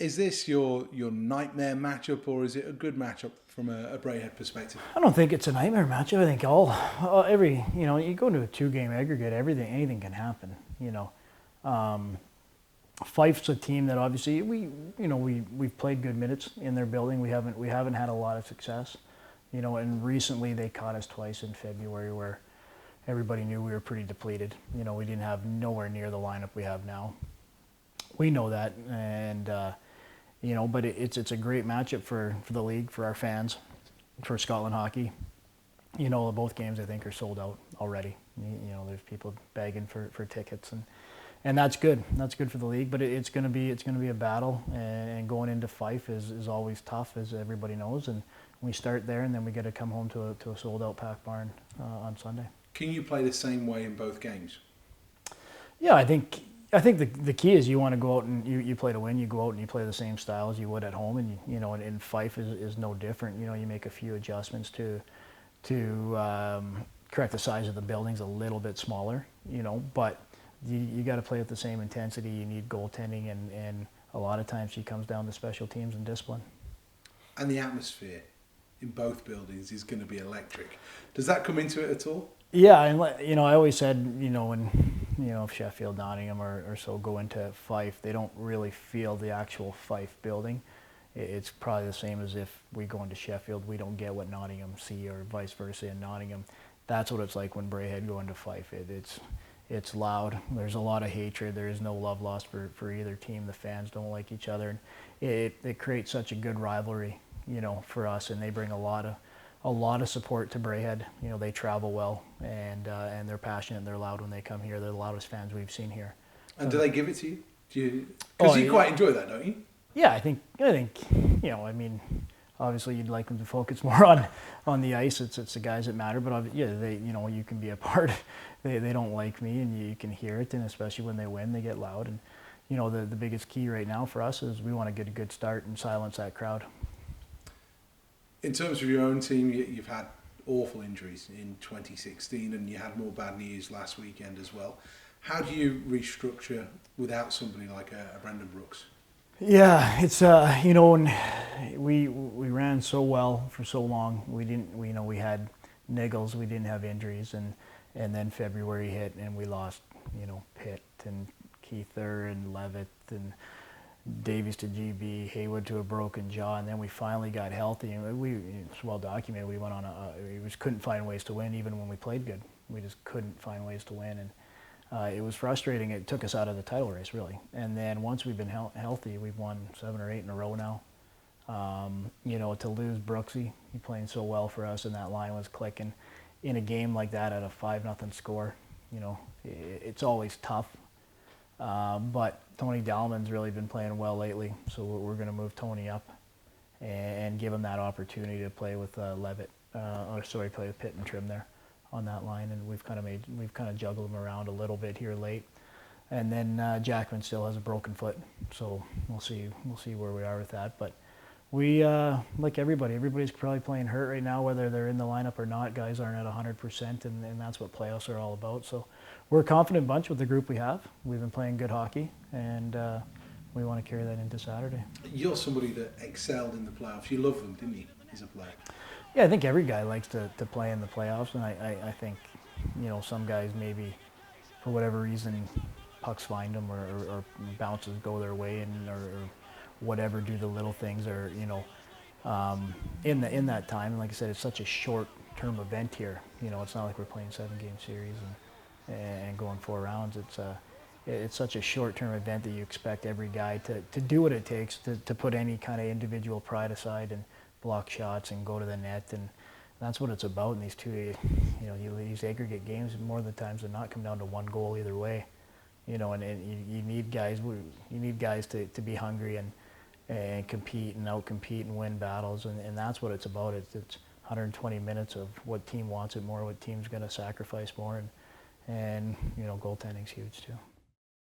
Is this your nightmare matchup, or is it a good matchup from a Braehead perspective? I don't think it's a nightmare matchup. I think every you go into a 2-game aggregate, anything can happen. Fife's a team that obviously we've played good minutes in their building. We haven't had a lot of success, and recently they caught us twice in February where everybody knew we were pretty depleted. We didn't have nowhere near the lineup we have now. We know that, and but it's a great matchup for the league, for our fans, for Scotland hockey. Both games I think are sold out already. There's people begging for tickets, and that's good. That's good for the league. But it's going to be a battle, and going into Fife is always tough, as everybody knows. And we start there, and then we get to come home to a sold out packed barn on Sunday. Can you play the same way in both games? Yeah, I think the key is you want to go out and you play to win. You go out and you play the same style as you would at home, and and Fife is no different. You make a few adjustments to correct the size of the buildings a little bit smaller. But you got to play at the same intensity. You need goaltending, and a lot of times it comes down to special teams and discipline. And the atmosphere in both buildings is going to be electric. Does that come into it at all? Yeah, and I always said, when if Sheffield, Nottingham, or so go into Fife, they don't really feel the actual Fife building. It's probably the same as if we go into Sheffield, we don't get what Nottingham see, or vice versa in Nottingham. That's what it's like when Braehead go into Fife. It's loud. There's a lot of hatred. There is no love lost for either team. The fans don't like each other, and it creates such a good rivalry, for us, and they bring a lot of support to Braehead. They travel well, and they're passionate and they're loud when they come here. They're the loudest fans we've seen here. And do they give it to you? Because you quite enjoy that, don't you? Yeah, I think obviously you'd like them to focus more on the ice. It's the guys that matter, but they you can be a part. They don't like me, and you can hear it, and especially when they win, they get loud. And the biggest key right now for us is we want to get a good start and silence that crowd. In terms of your own team, you've had awful injuries in 2016, and you had more bad news last weekend as well. How do you restructure without somebody like a Brendan Brooks? Yeah, it's and we ran so well for so long. We had niggles, we didn't have injuries, and then February hit, and we lost Pitt and Keither and Levitt and Davies to GB, Haywood to a broken jaw, and then we finally got healthy, and it's well documented. We went on we just couldn't find ways to win, even when we played good. We just couldn't find ways to win, and it was frustrating. It took us out of the title race, really. And then once we've been healthy, we've won 7 or 8 in a row now. To lose Brooksy, he playing so well for us, and that line was clicking in a game like that at a 5-0 score. It's always tough. But Tony Dalman's really been playing well lately, so we're going to move Tony up and give him that opportunity to play with Levitt, play with Pitt and Trim there on that line, and we've kind of juggled him around a little bit here late. And then Jackman still has a broken foot, so we'll see where we are with that. But we like everybody's probably playing hurt right now, whether they're in the lineup or not. Guys aren't at 100%, and that's what playoffs are all about. So we're a confident bunch with the group we have. We've been playing good hockey, and we want to carry that into Saturday. You're somebody that excelled in the playoffs. You loved them, didn't you, as a player? Yeah, I think every guy likes to play in the playoffs, and I think some guys maybe for whatever reason pucks find them, or bounces go their way, and or whatever, do the little things, or in that time. And like I said, it's such a short-term event here. It's not like we're playing 7-game series and going 4 rounds. It's such a short-term event that you expect every guy to do what it takes to put any kind of individual pride aside and block shots and go to the net, and that's what it's about in these these aggregate games. More of the times than not, come down to 1 goal either way. And you need guys. You need guys to be hungry and compete and outcompete and win battles, and that's what it's about. It's 120 minutes of what team wants it more, what team's going to sacrifice more, and goaltending's huge too.